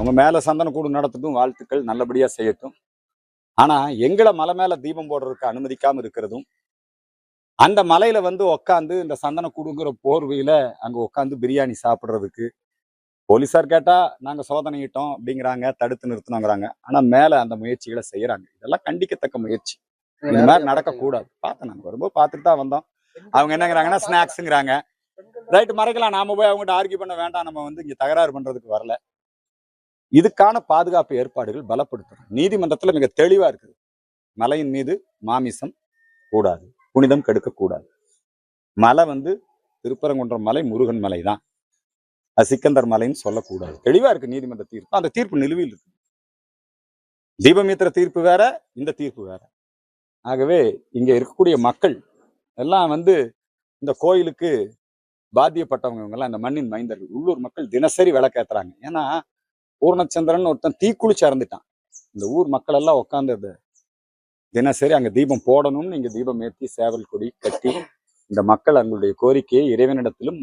அவங்க மேல சந்தன கூடு நடத்தட்டும், வாழ்த்துக்கள், நல்லபடியா செய்யட்டும். ஆனா எங்களை மலை மேல தீபம் போடுறதுக்கு அனுமதிக்காம இருக்கிறதும், அந்த மலையில வந்து உட்காந்து இந்த சந்தன கூடுங்கிற போர்வையில அங்க உட்காந்து பிரியாணி சாப்பிடுறதுக்கு போலீசார் கேட்டா நாங்க சோதனையிட்டோம் அப்படிங்கிறாங்க, தடுத்து நிறுத்தணுங்கிறாங்க. ஆனா மேல அந்த முயற்சிகளை செய்யறாங்க. இதெல்லாம் கண்டிக்கத்தக்க முயற்சி. இந்த மாதிரி நடக்கக்கூடாது. பார்த்தேன், நாங்க வரும்போது பார்த்துட்டு தான் வந்தோம். அவங்க என்னங்கிறாங்கன்னா ஸ்நாக்ஸுங்கிறாங்க. ரைட்டு, மறைக்கலாம். நாம போய் அவங்ககிட்ட ஆர்கியூ பண்ண வேண்டாம். நம்ம வந்து இங்க தகராறு பண்றதுக்கு வரல. இதுக்கான பாதுகாப்பு ஏற்பாடுகள் பலப்படுத்தணும். நீதிமன்றத்துல மிக தெளிவா இருக்குது. மலையின் மீது மாமிசம் கூடாது, புனிதம் கெடுக்கக்கூடாது. மலை வந்து திருப்பரங்குன்றம் மலை முருகன் மலை தான், அது சிக்கந்தர் மலைன்னு சொல்லக்கூடாது. தெளிவா இருக்கு நீதிமன்ற தீர்ப்பு. அந்த தீர்ப்பு நிலுவையில் இருக்கு. தீபமித்திர தீர்ப்பு வேற, இந்த தீர்ப்பு வேற. ஆகவே இங்க இருக்கக்கூடிய மக்கள் எல்லாம் வந்து இந்த கோயிலுக்கு பாத்தியப்பட்டவங்க எல்லாம் இந்த மண்ணின் மைந்தர்கள், உள்ளூர் மக்கள் தினசரி விளக்கேத்துறாங்க. ஏன்னா பூர்ணச்சந்திரன் ஒருத்தன் தீக்குளிச்சு இறந்துட்டான். இந்த ஊர் மக்கள் எல்லாம் உட்காந்து தினசரி அங்க தீபம் போடணும்னு இங்க தீபம் ஏற்றி சேவல் கொடி கட்டி இந்த மக்கள் அவங்களுடைய கோரிக்கையை இறைவனிடத்திலும்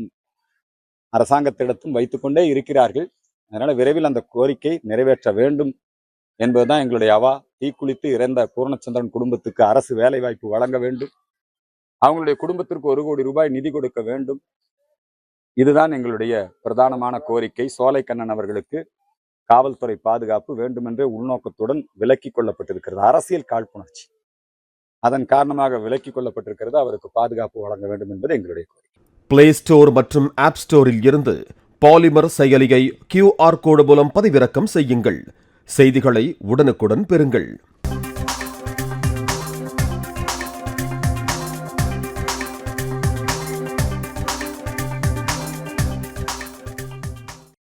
அரசாங்கத்திடத்தும் வைத்துக்கொண்டே இருக்கிறார்கள். அதனால விரைவில் அந்த கோரிக்கை நிறைவேற்ற வேண்டும் என்பதுதான் எங்களுடைய அவா. தீக்குளித்து இறந்த பூர்ணச்சந்திரன் குடும்பத்துக்கு அரசு வேலை வாய்ப்பு வழங்க வேண்டும். அவங்களுடைய குடும்பத்திற்கு 1 கோடி ரூபாய் நிதி கொடுக்க வேண்டும். இதுதான் எங்களுடைய பிரதானமான கோரிக்கை. சோலைக்கண்ணன் அவர்களுக்கு காவல்துறை பாதுகாப்பு வேண்டுமென்றே உள்நோக்கத்துடன் விலக்கிக் கொள்ளப்பட்டிருக்கிறது. அரசியல் காழ்ப்புணர்ச்சி அதன் காரணமாக விலக்கிக் கொள்ளப்பட்டிருக்கிறது. அவருக்கு பாதுகாப்பு வழங்க வேண்டும் என்பது எங்களுடைய கோரிக்கை. பிளே ஸ்டோர் மற்றும் ஆப் ஸ்டோரில் இருந்து பாலிமர் செயலியை QR கோடு மூலம் பதிவிறக்கம் செய்யுங்கள். செய்திகளை உடனுக்குடன் பெறுங்கள்.